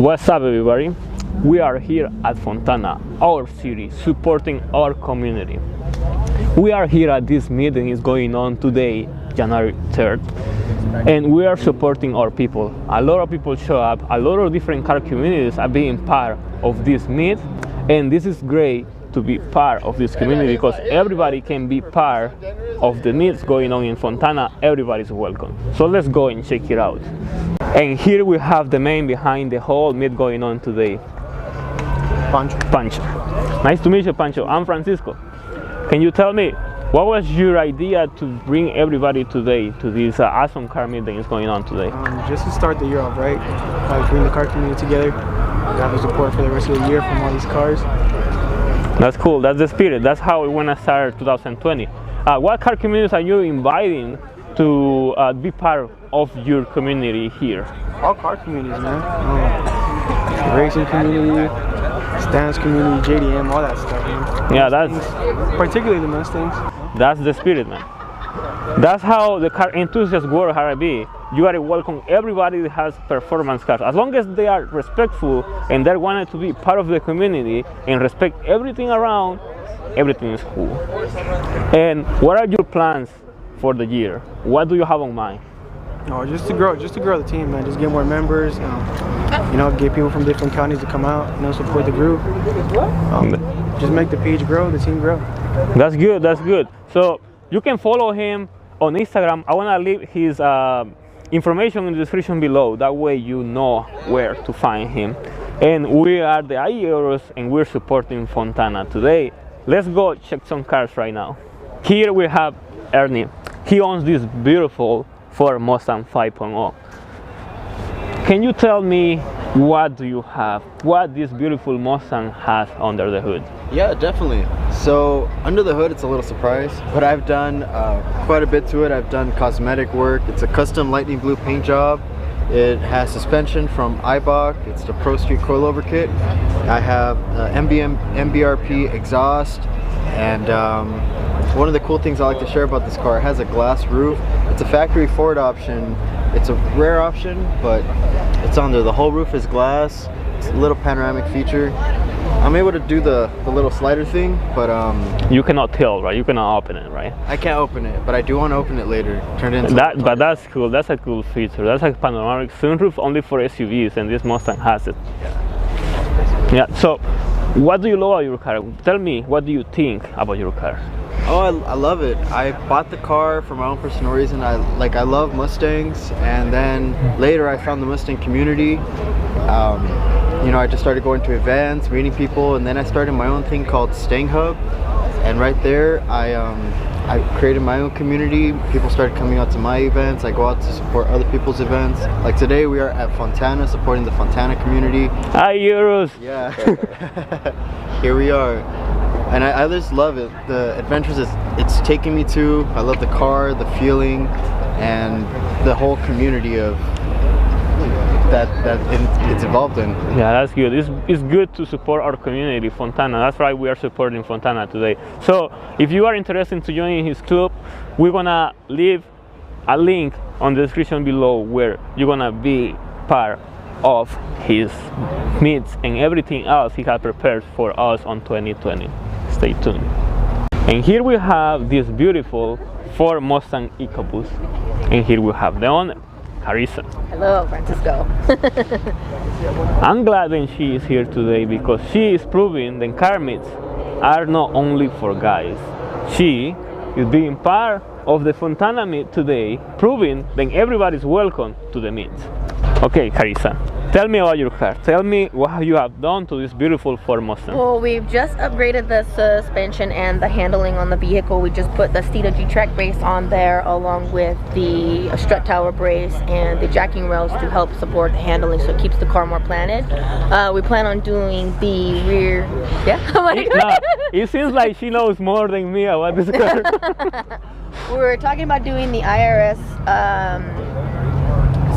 What's up, everybody? We are here at Fontana, our city, supporting our community. We are here at this meeting is going on today, January 3rd, and we are supporting our people. A lot of people show up, a lot of different car communities are being part of this meet, and this is great to be part of this community because everybody can be part of the meets going on in Fontana. Everybody's welcome. So let's go and check it out. And here we have the man behind the whole meet going on today. Pancho. Nice to meet you, Pancho. I'm Francisco. Can you tell me, what was your idea to bring everybody today to this awesome car meet that is going on today? Just to start the year off right, bring the car community together, have the support for the rest of the year from all these cars. That's cool. That's the spirit. That's how we want to start 2020. What car communities are you inviting to be part of your community here? All car communities, man. Racing community, Stance community, JDM, all that stuff, man. Yeah, that's particularly the Mustangs. That's the spirit, man. That's how the car enthusiast world has to be. You gotta welcome everybody that has performance cars. As long as they are respectful and they wanted to be part of the community and respect everything around, everything is cool. And what are your plans for the year? What do you have on mind? No, just to grow the team, man. Just get more members, get people from different counties to come out, support the group. Just make the page grow, the team grow. That's good, that's good. So you can follow him on Instagram. I wanna leave his information in the description below. That way you know where to find him. And we are the IEOs and we're supporting Fontana today. Let's go check some cars right now. Here we have Ernie. He owns this beautiful Ford Mustang 5.0. Can you tell me what do you have? What this beautiful Mustang has under the hood? Yeah, definitely. So under the hood, it's a little surprise, but I've done quite a bit to it. I've done cosmetic work. It's a custom lightning blue paint job. It has suspension from Eibach. It's the PORSCHE coilover kit. I have MBRP exhaust, and one of the cool things I like to share about this car, it has a glass roof. It's a factory Ford option. It's a rare option, but it's on there. The whole roof is glass. It's a little panoramic feature. I'm able to do the little slider thing, but you cannot tell, right? You cannot open it, right? I can't open it, but I do want to open it later. Turn it into that. But that's cool. That's a cool feature. That's a panoramic sunroof only for SUVs, and this Mustang has it. Yeah. So, what do you love about your car? Tell me, what do you think about your car? Oh, I love it. I bought the car for my own personal reason. I love Mustangs, and then later I found the Mustang community. I just started going to events, meeting people, and then I started my own thing called stanghub. And right there, I created my own community. People started coming out to my events. I go out to support other people's events. Like today, we are at Fontana, supporting the Fontana community. Hi, Euros. Yeah. Here we are. And I just love it. The adventures it's taking me to. I love the car, the feeling, and the whole community of that it's involved in. Yeah, that's good. It's good to support our community, Fontana. That's why we are supporting Fontana today. So if you are interested to join his club, we're gonna leave a link on the description below where you're gonna be part of his meets and everything else he has prepared for us on 2020. Stay tuned. And here we have this beautiful Ford Mustang EcoBoost, and here we have the owner, Carissa. Hello, Francisco. I'm glad that she is here today because she is proving that car meets are not only for guys. She is being part of the Fontana meet today, proving that everybody is welcome to the meet. Okay, Carissa, tell me about your car. Tell me what you have done to this beautiful Ford Mustang. Well, we've just upgraded the suspension and the handling on the vehicle. We just put the Steeda G-Track brace on there along with the strut tower brace and the jacking rails to help support the handling so it keeps the car more planted. We plan on doing the rear... Yeah? No, it seems like she knows more than me about this car. We're talking about doing the IRS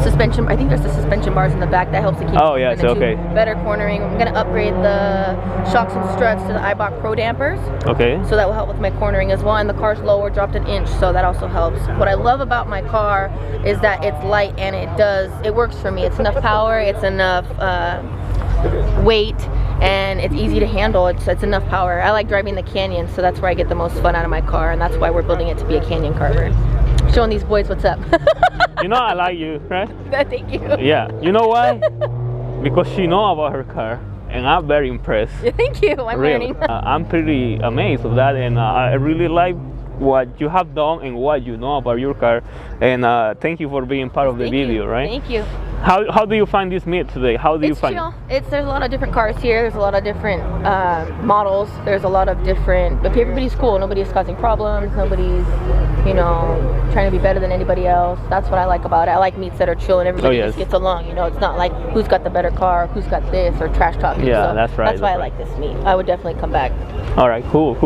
suspension. I think there's the suspension bars in the back that helps to keep. Oh yeah, so okay. Better cornering. I'm gonna upgrade the shocks and struts to the IBOC Pro dampers. Okay. So that will help with my cornering as well. And the car's lower, dropped an inch, so that also helps. What I love about my car is that it's light and it works for me. It's enough power. It's enough weight, and it's easy to handle. It's enough power. I like driving the Canyon, so that's where I get the most fun out of my car, and that's why we're building it to be a Canyon carver. Showing these boys what's up. You know I like you, right? Thank you. Yeah. You know why? Because she know about her car, and I'm very impressed. Thank you. I'm really. learning. I'm pretty amazed of that, and I really like what you have done and what you know about your car. And thank you for being part of the video, right? Thank you. How do you find this meet today? How do you find chill. There's a lot of different cars here. There's a lot of different models. There's a lot of different, but everybody's cool. Nobody's causing problems. Nobody's, you know, trying to be better than anybody else. That's what I like about it. I like meets that are chill and everybody just gets along. You know, it's not like who's got the better car, who's got this, or trash talking. Yeah, so that's right. That's why I like this meet. I would definitely come back. All right, cool.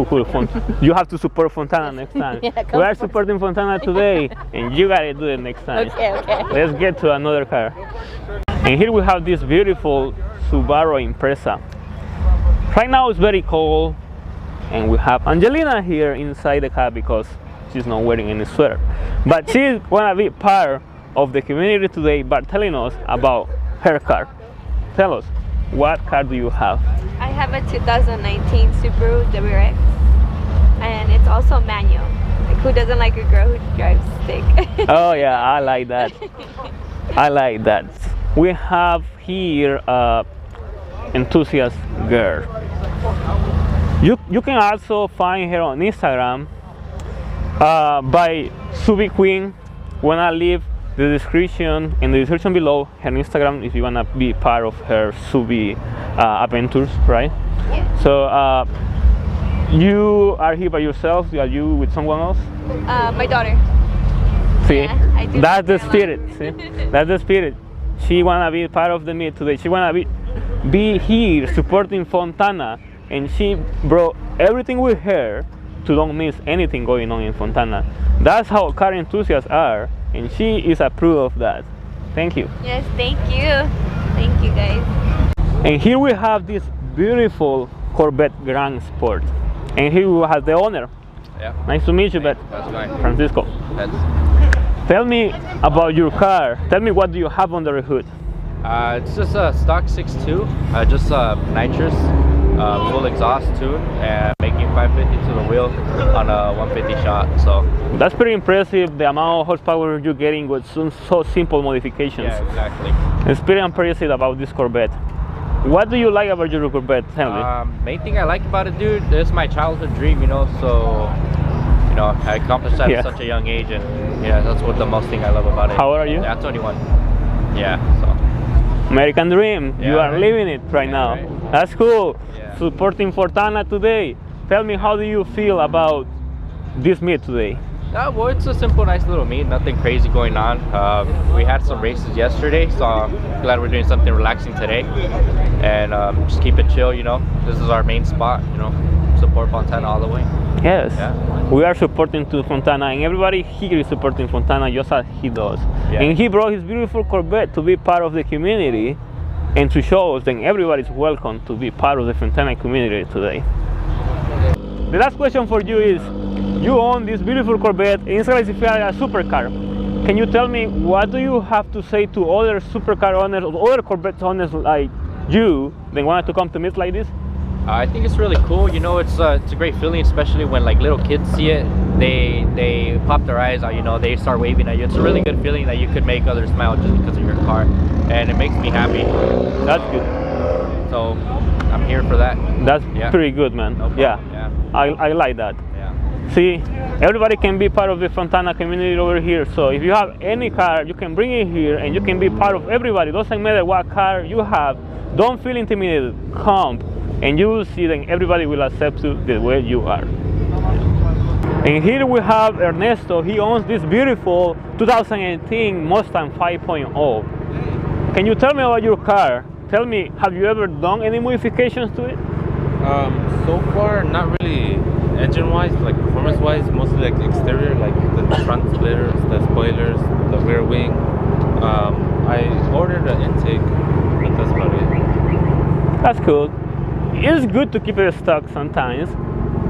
You have to support Fontana next time. Yeah, we are supporting Fontana today, and you gotta do it next time. Okay. Let's get to another car. And here we have this beautiful Subaru Impreza. Right now it's very cold, and we have Angelina here inside the car because she's not wearing any sweater. But she's gonna be part of the community today by telling us about her car. Tell us, what car do you have? I have a 2019 Subaru WRX, and it's also manual. Like, who doesn't like a girl who drives stick? Oh yeah, I like that. I like that. We have here enthusiast girl. You can also find her on Instagram by Subi Queen. When I leave the description in the description below her Instagram if you wanna be part of her Subi adventures, right? Yeah. So you are here by yourself? Are you with someone else? My daughter. See, Yeah, I do that's the like her a spirit. See, that's the spirit. She wanna be part of the meet today. She wanna be here supporting Fontana, and she brought everything with her to don't miss anything going on in Fontana. That's how car enthusiasts are, and she is a proof of that. Thank you. Yes, thank you. Thank you, guys. And here we have this beautiful Corvette Grand Sport, and here we have the owner. Yeah. Nice to meet you, How's it going? Francisco. Tell me about your car. Tell me, what do you have under the hood? It's just a stock 6.2, just nitrous, full exhaust tune, and making 550 to the wheel on a 150 shot. So that's pretty impressive. The amount of horsepower you're getting with so simple modifications. yeah, exactly. It's pretty impressive about this Corvette. What do you like about your Corvette? Tell me. Main thing I like about it, dude, it's my childhood dream, you know. So you know, I accomplished that at such a young age, and yeah, that's what the most thing I love about it. How old are you? Yeah, 21. Yeah, so American dream. Yeah, you are right. living it right now. Right. That's cool. Yeah. Supporting Fontana today. Tell me, how do you feel about this meet today? well, it's a simple, nice little meet. Nothing crazy going on. We had some races yesterday, so I'm glad we're doing something relaxing today, and just keep it chill. You know, this is our main spot. You know, support Fontana all the way. Yes, Yeah. we are supporting to Fontana, and everybody here is supporting Fontana just as he does. Yeah. And he brought his beautiful Corvette to be part of the community and to show us that everybody's welcome to be part of the Fontana community today. The last question for you is, you own this beautiful Corvette, and it's like a supercar. Can you tell me, what do you have to say to other supercar owners or other Corvette owners like you that wanted to come to meet like this? I think it's really cool. You know, it's a great feeling, especially when like little kids see it. They pop their eyes out. You know, they start waving at you. It's a really good feeling that you could make others smile just because of your car, and it makes me happy. That's good. So I'm here for that. That's pretty good, man. No problem. Yeah. I like that. Yeah. See, everybody can be part of the Fontana community over here. So if you have any car, you can bring it here and you can be part of everybody. Doesn't matter what car you have. Don't feel intimidated. Come, and you will see that everybody will accept you the way you are. And here we have Ernesto. He owns this beautiful 2018 Mustang 5.0. Can you tell me about your car? Tell me, have you ever done any modifications to it? So far, not really engine-wise, like performance-wise, mostly like exterior, like the front splitters, the spoilers, the rear wing. I ordered an intake, but that's about it. That's cool. It's good to keep it stock sometimes.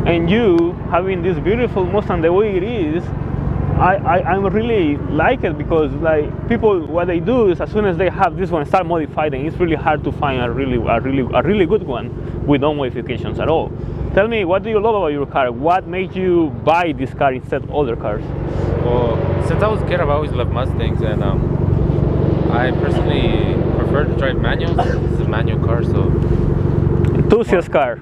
And you having this beautiful Mustang the way it is, I really like it, because like people, what they do is as soon as they have this one start modifying, it's really hard to find a really good one with no modifications at all. Tell me, what do you love about your car? What made you buy this car instead of other cars? Well, since I was a kid, I've always loved Mustangs, and I personally prefer to drive manuals. It's a manual car, so. Enthusiast car.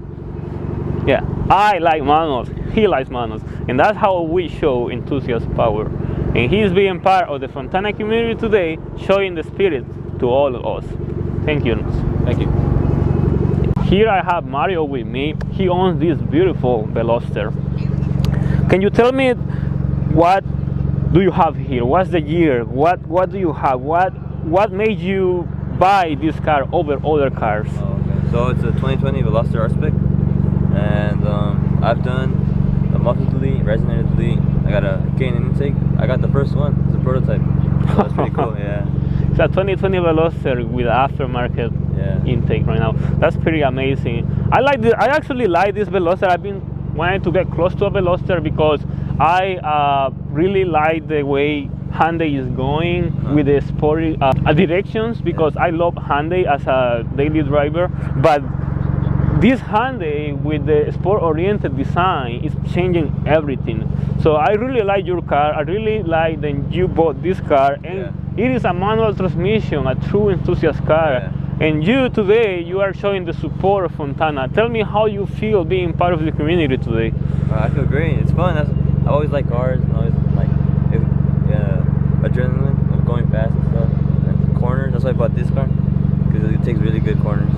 Yeah, I like manuals. He likes manuals, and that's how we show enthusiast power. And he's being part of the Fontana community today, showing the spirit to all of us. Thank you. Thank you. Here I have Mario with me. He owns this beautiful Veloster. Can you tell me what do you have here? What's the year? What do you have? What made you buy this car over other cars? Oh, okay. So it's a 2020 Veloster R-Spec, and I've done a muffler delete, resonator delete. I got a gain and intake. I got the first one. It's a prototype. So that's pretty cool. Yeah. It's a 2020 Veloster with aftermarket intake right now. That's pretty amazing. I actually like this Veloster. I've been wanting to get close to a Veloster because I really like the way Hyundai is going with the sporty directions, because I love Hyundai as a daily driver, but this Hyundai with the sport-oriented design is changing everything. So I really like your car. I really like that you bought this car, and it is a manual transmission, a true enthusiast car. And you today, you are showing the support of Fontana. Tell me how you feel being part of the community today. I feel great. It's fun. I always like cars, and always like adrenaline of going fast and stuff. And corners. That's why I bought this car, because it takes really good corners.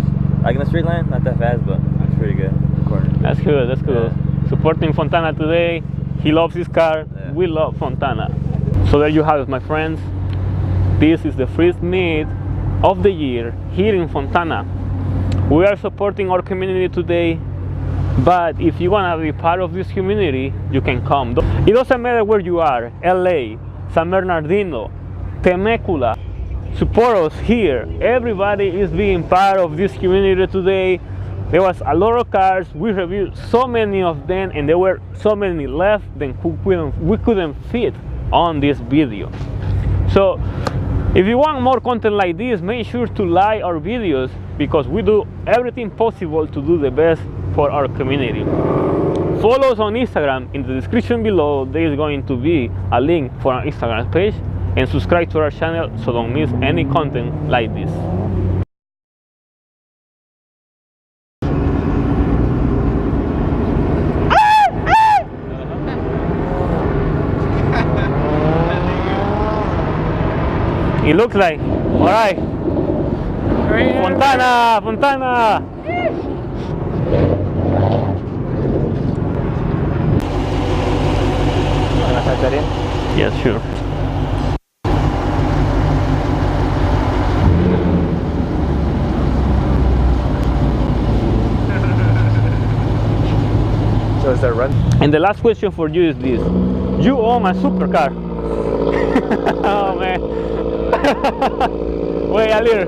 Like in a straight line, not that fast, but it's pretty good corner. That's good. That's good. Yeah. Supporting Fontana today. He loves his car. Yeah. We love Fontana. So there you have it, my friends. This is the first meet of the year here in Fontana. We are supporting our community today, but if you want to be part of this community, you can come. It doesn't matter where you are, LA, San Bernardino, Temecula. Support us here. Everybody is being part of this community today. There was a lot of cars. We reviewed so many of them, and there were so many left that we couldn't fit on this video. So if you want more content like this, make sure to like our videos, because we do everything possible to do the best for our community. Follow us on Instagram. In the description below, there is going to be a link for our Instagram page, and subscribe to our channel so don't miss any content like this. It looks like, all right. Fontana, Fontana. Wanna type that in? Yes, sure. So is that run? And the last question for you is this: you own a supercar. Oh man. Wait a little.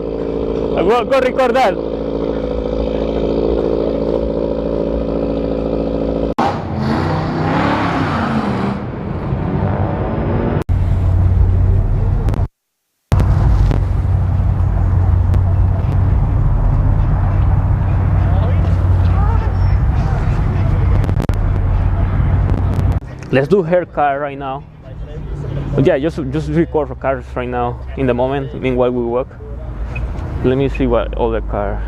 Go record that. Let's do her car right now. Yeah, just record for cars right now in the moment, meanwhile we walk. Let me see what other car.